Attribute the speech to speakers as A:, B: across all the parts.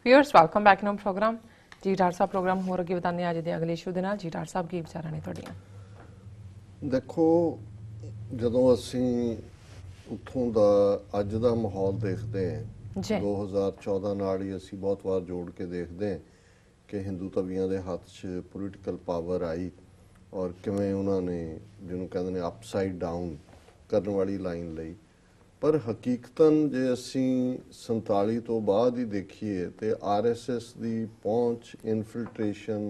A: Viewers welcome back नो program जी doctor साहब प्रोग्राम होर अगे बताने अज दे अगले इशू दे नाल जी डाक्टर साहब की विचारां ने तुहाडियां
B: देखो जदों असीं उत्थों दा अज दा माहौल देखते हैं 2014 नाल ही असीं बहुत वार जोड़ के देखते हैं कि हिंदू तवियां दे हत्थ च पोलीटिकल पावर आई और किवें उन्होंने जिन्हों कहते हैं अपसाइड डाउन करने वाली लाइन लई पर हकीकतन जे असीं 47 तो बाद ही देखिए तो आर.एस.एस की पहुँच इनफिल्ट्रेशन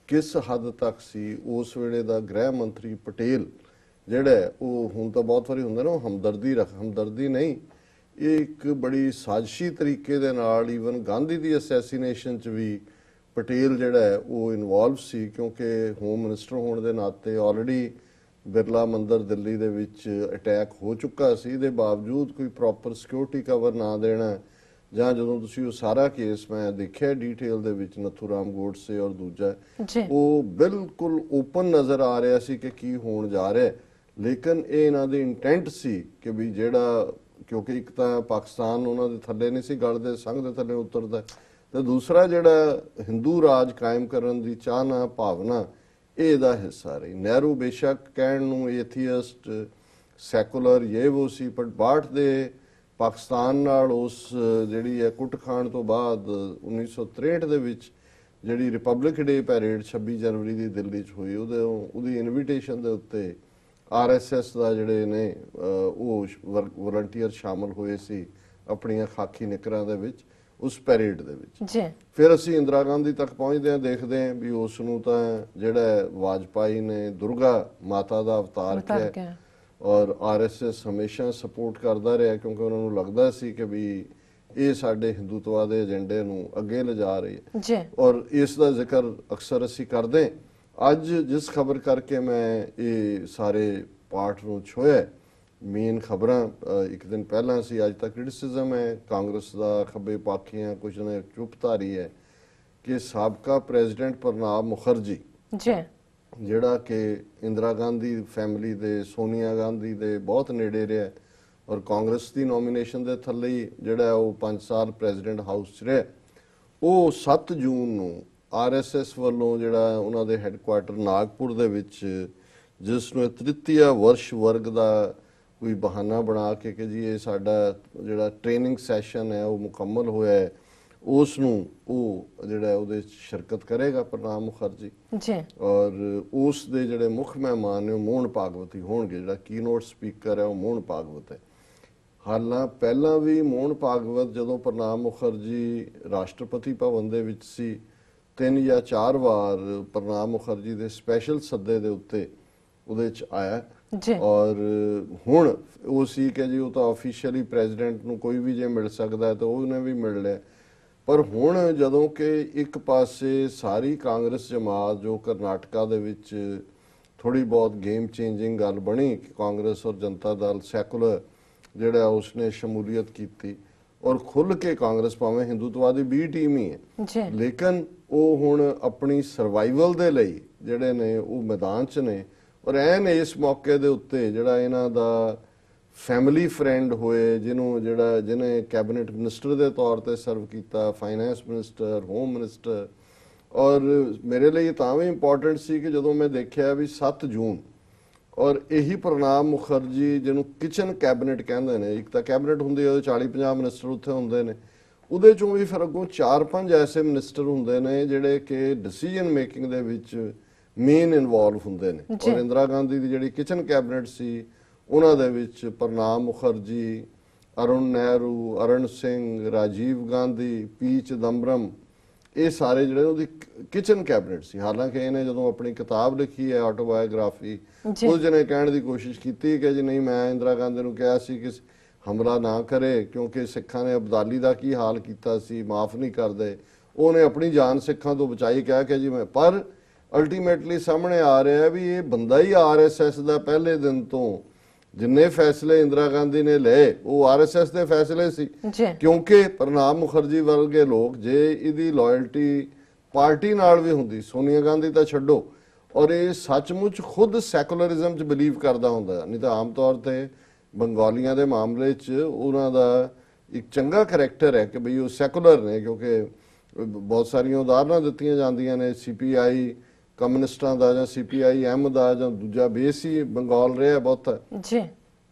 B: किस हद तक सी उस वेले दा गृह मंत्री पटेल जिहड़ा वो हुण तां बहुत वारी हुंदा ना हमदर्दी नहीं ये एक बड़ी साजिशी तरीके दे नाल ईवन गांधी दी असैसीनेशन च भी पटेल जिहड़ा वो इनवॉल्व सी क्योंकि होम मिनिस्टर होने के नाते ऑलरेडी बिरला मंदिर दिल्ली दे विच अटैक हो चुका सी दे बावजूद कोई प्रॉपर सिक्योरिटी कवर ना देना जां जदों तुसीं वो सारा केस मैं देखिया डिटेल दे विच नथूराम गोडसे और दूजा वो बिल्कुल ओपन नज़र आ रहा सी कि की होण जा रहा लेकिन ये इन्हां दी इंटेंट सी कि भी जिहड़ा क्योंकि एक तां पाकिस्तान उन्हां दे थल्ले नहीं सी गलदे संघ दे थल्ले उतरदा ते दूसरा जिहड़ा हिंदू राज कायम करन दी चाहना भावना ਇਹਦਾ हिस्सा रही नेहरू बेशक कहण नूं एथीस्ट सैकुलर ये वो सी पर बाठ दे पाकिस्तान नाल उस जिहड़ी है कुट खाण तो बाद 1963 दे विच जिहड़ी रिपब्लिक डे पैरेड 26 जनवरी की दिल्ली च हुई उहदी इनविटेशन दे उत्ते आर.एस.एस दा जिहड़े ने वॉलंटियर शामिल होए सी अपनियां खाकी निकरां दे विच उस पैरेड दे विच फिर असी इंदिरा गांधी तक पहुँचते हैं देखते हैं भी उसनूं तां जिहड़ा वाजपेयी ने दुर्गा माता का अवतार किया और आर.एस.एस हमेशा सपोर्ट करता रहा क्योंकि उन्होंने लगता सी कि भी ये साडे हिंदुत्व के एजेंडे नूं अगे ले जा रही है और इसका जिक्र अक्सर असी करते हैं। अज जिस खबर करके मैं ये सारे पाठ नूं छुया मेन खबर एक दिन पहला सी अज तक क्रिटिसिज्म है कांग्रेस का खब्बे पाखियां कुछ ने चुप धारी है कि साबका प्रेजिडेंट प्रणाब मुखर्जी जिहड़ा कि इंदिरा गांधी फैमिली दे सोनिया गांधी दे बहुत नेड़े रहा और कांग्रेस की नॉमीनेशन के थले ही जिहड़ा वो 5 साल प्रेजिडेंट हाउस च रहा वो 7 जून नूं आर.एस.एस वालों जिहड़ा उन्हां दे हैडकुआटर नागपुर दे विच जिसनूं तृतीय वर्ष वर्ग का कोई बहाना बना के कि जी ये साडा जिहड़ा ट्रेनिंग सैशन है वो मुकम्मल होया है उसनूं वो जिहड़ा उहदे शिरकत करेगा प्रणाब मुखर्जी और उस दे जिहड़े मुख मेहमान ने मोहन भागवत ही होणगे जिहड़ा कीनोट स्पीकर है वो मोहन भागवत है। हालां पहलां भी मोहन भागवत जदों प्रणाब मुखर्जी राष्ट्रपति भवन दे विच सी 3 या 4 वार प्रणाब मुखर्जी दे स्पैशल सद्दे दे उत्ते उहदे च आया और हुण वो सी कि जी वो तो ऑफिशियली प्रेजिडेंट नूं कोई भी जे मिल सकता है तो उन्हें भी मिल लिया पर हुण जदों कि एक पासे सारी कांग्रेस जमात जो करनाटका दे विच थोड़ी बहुत गेम चेंजिंग गल बनी कि कांग्रेस और जनता दल सैकुलर जिहड़ा उसने शमूलीयत की और खुल के कांग्रेस भावें हिंदुत्व की बी टीम ही है लेकिन वो हुण अपनी सर्वाइवल दे लई जिहड़े ने वो मैदान च ने और एन इस मौके दे उत्ते जिहड़ा इन्हां दा फैमिली फ्रेंड होए जिन्हें कैबिनेट मिनिस्टर के तौर पर सर्व किया फाइनैंस मिनिस्टर होम मिनिस्टर और मेरे लिए तां भी इंपॉर्टेंट सी कि जदों मैं देखिया भी 7 जून और यही प्रणाब मुखर्जी जिन्हों किचन कैबिनेट कहते हैं एक तो कैबिनेट होंदी 40-50 मिनिस्टर उत्थे होंदे ने उहदे चों भी फिर अगों 4-5 ऐसे मिनिस्टर होंदे ने जिहड़े कि decision making they which main involve होंदे ने और इंदिरा गांधी की जिहड़ी किचन कैबिनेट सी उन्हां दे विच प्रणाब मुखर्जी अरुण नेहरू अरुण सिंह राजीव गांधी पी. चिदंबरम ये सारे जिहड़े उहदी किचन कैबिनेट सी। हालांकि इन्हें जदों अपनी किताब लिखी है ऑटोबायोग्राफी उस जने कहण दी कोशिश की कि जी नहीं मैं इंदिरा गांधी नूं कहा सी कि हमला ना करे क्योंकि सिखां ने अबदाली का की हाल किया सी माफ़ नहीं करते उन्हें अपनी जान सिखां तो बचाई कहा कि जी मैं पर अल्टीमेटली सामने आ रहा है भी ये बंदा ही आर.एस.एस का पहले दिन तो जिन्ने फैसले इंदिरा गांधी ने ले वो आर.एस.एस के फैसले सी क्योंकि प्रणाब मुखर्जी वर्गे लोग जे इहदी लॉयल्टी पार्टी नाल भी हुंदी सोनिया गांधी तो छड्डो और ये सचमुच खुद सैकुलरिज्म च बिलीव करता हुंदा नहीं तो आम तौर पर बंगालियां दे मामले च उन्हां दा ਇੱਕ ਚੰਗਾ ਕਰੈਕਟਰ ਹੈ ਕਿ ਬਈ ਉਹ ਸੈਕੂਲਰ ਨੇ, ਕਿਉਂਕਿ ਬਹੁਤ ਸਾਰੀਆਂ ਉਦਾਹਰਨਾਂ ਦਿੱਤੀਆਂ ਜਾਂਦੀਆਂ ਨੇ CPI ਕਮਿਊਨਿਸਟਾਂ ਦਾ ਜਾਂ CPI-M ਦਾ ਜਾਂ ਦੂਜਾ ਬੇਸ ਹੀ ਬੰਗਾਲ ਰਿਹਾ ਬਹੁਤ ਜੀ।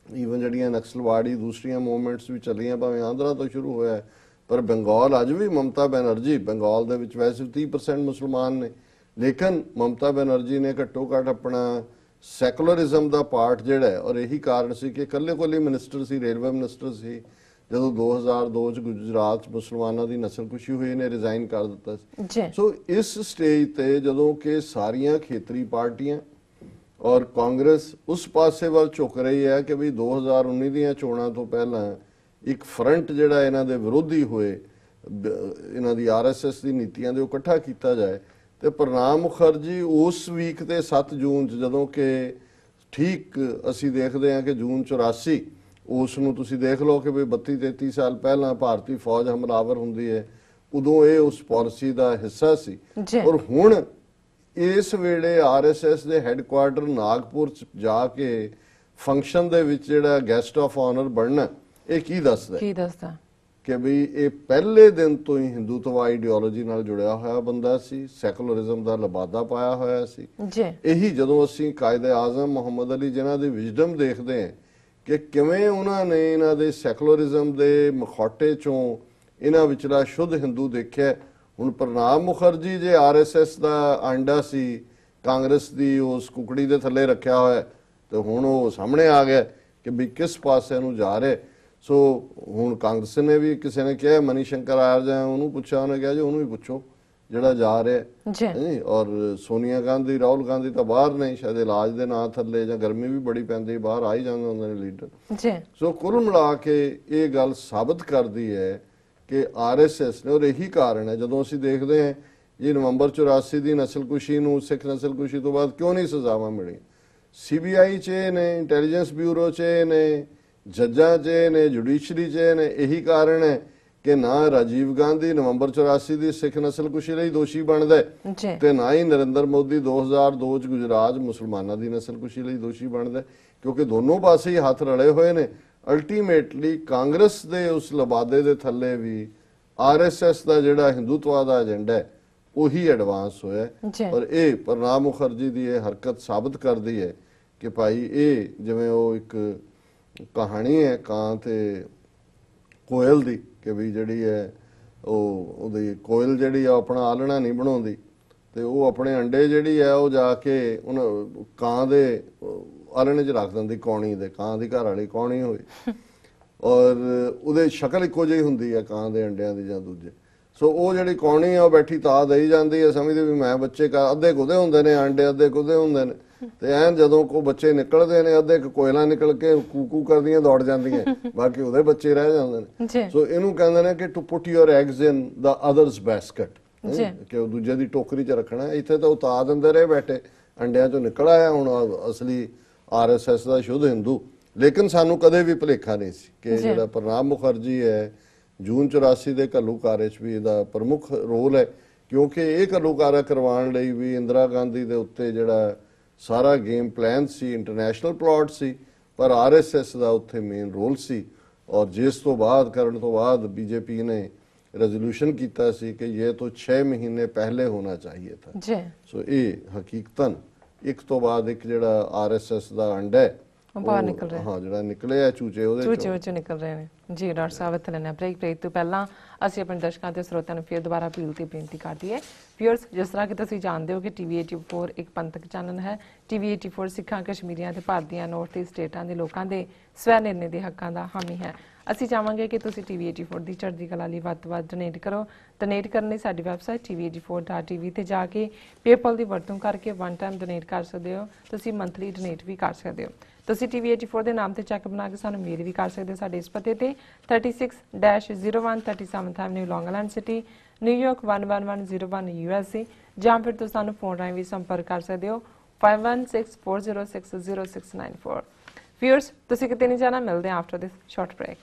B: ਈਵਨ ਜਿਹੜੀਆਂ ਨਕਸਲਵਾੜੀ ਦੂਸਰੀਆਂ ਮੂਵਮੈਂਟਸ ਵੀ ਚੱਲੀਆਂ ਭਾਵੇਂ ਆਂਧਰਾ ਤੋਂ ਸ਼ੁਰੂ ਹੋਇਆ, ਪਰ ਬੰਗਾਲ ਅੱਜ ਵੀ ਮਮਤਾ ਬੈਨਰਜੀ, ਬੰਗਾਲ ਦੇ ਵਿੱਚ ਵੈਸੇ 30% ਮੁਸਲਮਾਨ ਨੇ, ਲੇਕਿਨ ਮਮਤਾ ਬੈਨਰਜੀ ਨੇ ਘੱਟੋ ਘੱਟ ਆਪਣਾ ਸੈਕੂਲਰਿਜ਼ਮ ਦਾ ਪਾਰਟ ਜਿਹੜਾ ਹੈ, ਔਰ ਇਹੀ ਕਾਰਨ ਸੀ ਕਿ ਇਕੱਲੇ ਮਿਨਿਸਟਰ ਸੀ, ਰੇਲਵੇ ਮਿਨਿਸਟਰ ਸੀ, ਜਦੋਂ 2002 ਚ ਗੁਜਰਾਤ ਚ ਮੁਸਲਮਾਨਾਂ ਦੀ ਨਸਲਕੁਸ਼ੀ ਹੋਈ ਨੇ ਰਿਜ਼ਾਈਨ ਕਰ ਦਿੱਤਾ ਸੀ। ਸੋ ਇਸ ਸਟੇਜ ਤੇ ਜਦੋਂ ਕਿ ਸਾਰੀਆਂ ਖੇਤਰੀ ਪਾਰਟੀਆਂ ਔਰ ਕਾਂਗਰਸ ਉਸ ਪਾਸੇ ਵੱਲ ਝੁਕ ਰਹੀ ਹੈ ਕਿ ਵੀ 2019 ਦੀਆਂ ਚੋਣਾਂ ਤੋਂ ਪਹਿਲਾਂ ਇੱਕ ਫਰੰਟ ਜਿਹੜਾ ਇਹਨਾਂ ਦੇ ਵਿਰੋਧੀ ਹੋਏ, ਇਹਨਾਂ ਦੀ ਆਰ.ਐਸ.ਐਸ ਦੀ ਨੀਤੀਆਂ ਦੇ ਇਕੱਠਾ ਕੀਤਾ ਜਾਏ, ਤੇ ਪ੍ਰਣਾਬ ਮੁਖਰਜੀ ਉਸ ਵੀਕ ਤੇ 7 ਜੂਨ ਚ ਜਦੋਂ ਕਿ ਠੀਕ ਅਸੀਂ ਦੇਖਦੇ ਹਾਂ ਕਿ ਜੂਨ 84 ਉਸ ਨੂੰ ਤੁਸੀਂ ਦੇਖ ਲਓ ਕਿ ਵੀ 32-33 ਸਾਲ ਪਹਿਲਾਂ ਭਾਰਤੀ ਫੌਜ ਹਮਲਾਵਰ ਹੁੰਦੀ ਹੈ, ਉਦੋਂ ਇਹ ਉਸ ਪਾਲਿਸੀ ਦਾ ਹਿੱਸਾ ਸੀ। ਔਰ ਹੁਣ ਇਸ ਵੇਲੇ ਆਰ.ਐਸ.ਐਸ ਦੇ ਹੈੱਡਕੁਆਰਟਰ ਨਾਗਪੁਰ ਚ ਜਾ ਕੇ ਫੰਕਸ਼ਨ ਦੇ ਵਿੱਚ ਜਿਹੜਾ ਗੈਸਟ ਆਫ ਆਨਰ ਬਣਨਾ, ਇਹ ਕੀ ਦੱਸਦਾ ਕਿ ਵੀ ਇਹ ਪਹਿਲੇ ਦਿਨ ਤੋਂ ਹੀ ਹਿੰਦੂਤਵਾ ਆਈਡੀਓਲੋਜੀ ਨਾਲ ਜੁੜਿਆ ਹੋਇਆ ਬੰਦਾ ਸੀ, ਸੈਕੂਲਰਿਜ਼ਮ ਦਾ ਲਬਾਦਾ ਪਾਇਆ ਹੋਇਆ ਸੀ। ਇਹੀ ਜਦੋਂ ਅਸੀਂ ਕਾਇਦੇ ਆਜ਼ਮ ਮੁਹੰਮਦ ਅਲੀ ਜਿਨ੍ਹਾਂ ਦੀ ਵਿਜ਼ਡਮ ਦੇਖਦੇ ਹਾਂ ਕਿ ਕਿਵੇਂ ਉਹਨਾਂ ਨੇ ਇਹਨਾਂ ਦੇ ਸੈਕੂਲਰਿਜ਼ਮ ਦੇ ਮਖੌਟੇ ਚੋਂ ਇਹਨਾਂ ਵਿਚਲਾ ਸ਼ੁੱਧ ਹਿੰਦੂ ਦੇਖਿਆ। ਹੁਣ ਪ੍ਰਣਾਬ ਮੁਖਰਜੀ ਜੇ ਆਰ.ਐਸ.ਐਸ ਦਾ ਆਂਡਾ ਸੀ, ਕਾਂਗਰਸ ਦੀ ਉਸ ਕੁਕੜੀ ਦੇ ਥੱਲੇ ਰੱਖਿਆ ਹੋਇਆ, ਤੇ ਹੁਣ ਉਹ ਸਾਹਮਣੇ ਆ ਗਿਆ ਕਿ ਵੀ ਕਿਸ ਪਾਸੇ ਨੂੰ ਜਾ ਰਹੇ। ਸੋ ਹੁਣ ਕਾਂਗਰਸ ਨੇ ਵੀ, ਕਿਸੇ ਨੇ ਕਿਹਾ ਮਨੀ ਸ਼ੰਕਰ ਆਰਿਆ, ਉਹਨੂੰ ਪੁੱਛਿਆ, ਉਹਨੇ ਕਿਹਾ ਜੀ ਉਹਨੂੰ ਵੀ ਪੁੱਛੋ ਜਿਹੜਾ ਜਾ ਰਿਹਾ ਜੀ। ਔਰ ਸੋਨੀਆ ਗਾਂਧੀ, ਰਾਹੁਲ ਗਾਂਧੀ ਤਾਂ ਬਾਹਰ ਨਹੀਂ, ਸ਼ਾਇਦ ਇਲਾਜ ਦੇ ਨਾਂ ਥੱਲੇ, ਜਾਂ ਗਰਮੀ ਵੀ ਬੜੀ ਪੈਂਦੀ, ਬਾਹਰ ਆ ਹੀ ਜਾਂਦੇ ਹੁੰਦੇ ਨੇ ਲੀਡਰ। ਸੋ ਕੁੱਲ ਮਿਲਾ ਕੇ ਇਹ ਗੱਲ ਸਾਬਤ ਕਰਦੀ ਹੈ ਕਿ ਆਰ.ਐਸ.ਐਸ ਨੇ, ਔਰ ਇਹੀ ਕਾਰਨ ਹੈ ਜਦੋਂ ਅਸੀਂ ਦੇਖਦੇ ਹਾਂ ਜੀ ਨਵੰਬਰ 84 ਦੀ ਨਸਲਕੁਸ਼ੀ ਨੂੰ, ਸਿੱਖ ਨਸਲਕੁਸ਼ੀ ਤੋਂ ਬਾਅਦ ਕਿਉਂ ਨਹੀਂ ਸਜ਼ਾਵਾਂ ਮਿਲੀਆਂ, CBI ਚ ਨੇ, ਇੰਟੈਲੀਜੈਂਸ ਬਿਊਰੋ ਚ ਨੇ, ਜੱਜਾਂ ਚ ਨੇ, ਜੁਡੀਸ਼ਰੀ ਚ ਨੇ। ਇਹੀ ਕਾਰਨ ਹੈ ਕਿ ਨਾ ਰਾਜੀਵ ਗਾਂਧੀ ਨਵੰਬਰ 84 ਦੀ ਸਿੱਖ ਨਸਲਕੁਸ਼ੀ ਲਈ ਦੋਸ਼ੀ ਬਣਦਾ ਤੇ ਨਾ ਹੀ ਨਰਿੰਦਰ ਮੋਦੀ 2002 ਚ ਗੁਜਰਾਤ ਮੁਸਲਮਾਨਾਂ ਦੀ ਨਸਲਕੁਸ਼ੀ ਲਈ ਦੋਸ਼ੀ ਬਣਦਾ, ਕਿਉਂਕਿ ਦੋਨੋਂ ਪਾਸੇ ਹੀ ਹੱਥ ਰਲੇ ਹੋਏ ਨੇ। ਅਲਟੀਮੇਟਲੀ ਕਾਂਗਰਸ ਦੇ ਉਸ ਲਬਾਦੇ ਦੇ ਥੱਲੇ ਵੀ ਆਰ.ਐਸ.ਐਸ ਦਾ ਜਿਹੜਾ ਹਿੰਦੂਤਵਾ ਦਾ ਏਜੰਡਾ ਹੈ ਉਹੀ ਐਡਵਾਂਸ ਹੋਇਆ। ਔਰ ਇਹ ਪ੍ਰਣਾਬ ਮੁਖਰਜੀ ਦੀ ਇਹ ਹਰਕਤ ਸਾਬਤ ਕਰਦੀ ਹੈ ਕਿ ਭਾਈ ਇਹ ਜਿਵੇਂ ਉਹ ਇੱਕ ਕਹਾਣੀ ਹੈ ਕਾਂ ਤੇ ਕੋਇਲ ਦੀ, ਕਿ ਵੀ ਜਿਹੜੀ ਹੈ ਉਹਦੀ ਕੋਇਲ ਜਿਹੜੀ ਆ ਆਪਣਾ ਆਲਣਾ ਨਹੀਂ ਬਣਾਉਂਦੀ, ਤੇ ਉਹ ਆਪਣੇ ਅੰਡੇ ਜਿਹੜੀ ਹੈ ਉਹ ਜਾ ਕੇ ਉਹਨ ਕਾਂ ਦੇ ਆਲਣੇ 'ਚ ਰੱਖ ਦਿੰਦੀ, ਕੌਣੀ ਦੇ, ਕਾਂ ਦੀ ਘਰ ਵਾਲੀ ਕੌਣੀ ਹੋਈ, ਔਰ ਉਹਦੇ ਸ਼ਕਲ ਇੱਕੋ ਜਿਹੀ ਹੁੰਦੀ ਹੈ ਕਾਂ ਦੇ ਅੰਡਿਆਂ ਦੀ ਜਾਂ ਦੂਜੇ। ਸੋ ਉਹ ਜਿਹੜੀ ਕੌਣੀ ਆ ਉਹ ਬੈਠੀ ਤਾਂ ਦੇਈ ਜਾਂਦੀ ਹੈ, ਸਮਝਦੇ ਵੀ ਮੈਂ ਬੱਚੇ ਅੱਧੇ ਕੁਦੇ ਹੁੰਦੇ ਨੇ ਅੰਡੇ, ਅੱਧੇ ਕੁਦੇ ਹੁੰਦੇ ਨੇ, ਤੇ ਐਨ ਜਦੋਂ ਕੋ ਬੱਚੇ ਨਿਕਲਦੇ ਨੇ ਅੱਧੇ ਕੋਇਲਾਂ ਨਿਕਲ ਕੇ ਕੂਕੂ ਕਰਦੀਆਂ ਦੌੜ ਜਾਂਦੀਆਂ, ਬਾਕੀ ਉਹਦੇ ਬੱਚੇ ਰਹਿ ਜਾਂਦੇ ਨੇ। ਸੋ ਇਹਨੂੰ ਕਹਿੰਦੇ ਨੇ ਕਿ to put your eggs in the others basket, ਕਿ ਉਹ ਦੂਜੇ ਦੀ ਟੋਕਰੀ 'ਚ ਰੱਖਣਾ। ਇੱਥੇ ਤਾਂ ਉਤਾਰ ਦਿੰਦੇ ਰਹੇ ਬੈਠੇ, ਅੰਡਿਆਂ 'ਚੋਂ ਨਿਕਲ ਆਇਆ ਹੁਣ ਅਸਲੀ ਆਰ.ਐਸ.ਐਸ ਦਾ ਸ਼ੁੱਧ ਹਿੰਦੂ। ਲੇਕਿਨ ਸਾਨੂੰ ਕਦੇ ਵੀ ਭੁਲੇਖਾ ਨਹੀਂ ਸੀ ਕਿ ਜਿਹੜਾ ਪ੍ਰਣਾਬ ਮੁਖਰਜੀ ਹੈ, ਜੂਨ 84 ਦੇ ਘੱਲੂਘਾਰੇ 'ਚ ਵੀ ਇਹਦਾ ਪ੍ਰਮੁੱਖ ਰੋਲ ਹੈ, ਕਿਉਂਕਿ ਇਹ ਘੱਲੂਘਾਰਾ ਕਰਵਾਉਣ ਲਈ ਵੀ ਇੰਦਰਾ ਗਾਂਧੀ ਦੇ ਉੱਤੇ ਜਿਹੜਾ ਸਾਰਾ ਗੇਮ ਪਲਾਨ ਸੀ, ਇੰਟਰਨੈਸ਼ਨਲ ਪਲਾਟ ਸੀ, ਪਰ ਆਰ.ਐਸ.ਐਸ ਦਾ ਉੱਥੇ ਮੇਨ ਰੋਲ ਸੀ। ਔਰ ਜਿਸ ਤੋਂ ਬਾਅਦ ਕਰਨ ਤੋਂ ਬਾਅਦ ਬੀਜੇਪੀ ਨੇ रेजोल्यूशन किया सी कि ये तो 6 महीने पहले होना चाहिए था। सो ये हकीकतन एक तो बाद एक जिहड़ा आर.एस.एस दा अंडा है बाहर निकल रहा है। हाँ जिहड़ा निकले है चूचे ਉਹਦੇ ਚੋਂ ਨਿਕਲ ਰਹੇ ਨੇ ਜੀ। ਡਾਕਟਰ ਸਾਹਿਬ ਇੱਥੇ ਲੈਣਾ ਬ੍ਰੇਕ ਤੋਂ ਪਹਿਲਾਂ ਅਸੀਂ ਆਪਣੇ ਦਰਸ਼ਕਾਂ ਤੇ ਸਰੋਤਿਆਂ ਨੂੰ ਫਿਰ ਦੁਬਾਰਾ ਅਪੀਲ ਤੇ ਬੇਨਤੀ ਕਰਦੀ ਹੈ ਵਿਊਅਰਸ, ਜਿਸ ਤਰ੍ਹਾਂ ਕਿ ਤੁਸੀਂ ਜਾਣਦੇ ਹੋ ਕਿ ਟੀਵੀ 84 ਇੱਕ ਪੰਥਕ ਚੈਨਲ ਹੈ। ਟੀਵੀ 84 ਸਿੱਖਾਂ, ਕਸ਼ਮੀਰੀਆਂ ਤੇ ਭਾਰਤੀਆਂ ਨਾਰਥ ਈਸਟ ਸਟੇਟਾਂ ਦੇ ਲੋਕਾਂ ਦੇ ਸਵੈ ਨਿਰਣੇ ਦੇ ਹੱਕਾਂ ਦਾ ਹਾਮੀ ਹੈ। ਅਸੀਂ ਚਾਹਾਂਗੇ ਕਿ ਤੁਸੀਂ ਟੀਵੀ 84 ਦੀ ਚੜ੍ਹਦੀ ਕਲਾ ਲਈ ਵੱਧ ਤੋਂ ਵੱਧ ਡੋਨੇਟ ਕਰੋ। ਡੋਨੇਟ ਕਰਨ ਲਈ ਸਾਡੀ ਵੈਬਸਾਈਟ tv84.tv ਤੇ ਜਾ ਕੇ ਪੇਪਲ ਦੀ ਵਰਤੋਂ ਕਰਕੇ ਵਨ ਟਾਈਮ ਡੋਨੇਟ ਕਰ ਸਕਦੇ ਹੋ। ਤੁਸੀਂ ਮੰਥਲੀ ਡੋਨੇਟ ਵੀ ਕਰ ਸਕਦੇ ਹੋ। ਤੁਸੀਂ ਟੀਵੀ 84 ਦੇ ਨਾਮ ਤੇ ਚੈੱਕ ਬਣਾ ਕੇ ਸਾਨੂੰ ਮੇਲ ਵੀ ਕਰ ਸਕਦੇ ਹੋ ਸਾਡੇ ਇਸ ਪਤੇ ਤੇ 36-01 37th Avenue, Long Island City, New York 11101 USA, ਜਾਂ ਫਿਰ ਤੁਸੀਂ ਸਾਨੂੰ ਫੋਨ ਰਾਹੀਂ ਵੀ ਸੰਪਰਕ ਕਰ ਸਕਦੇ ਹੋ 5164060694। ਵਿਊਅਰਸ, ਤੁਸੀਂ ਕਿਤੇ ਨਹੀਂ ਜਾਣਾ, ਮਿਲਦੇ ਹਾਂ ਆਫਟਰ ਦਿਸ ਸ਼ਾਰਟ ਬ੍ਰੇਕ।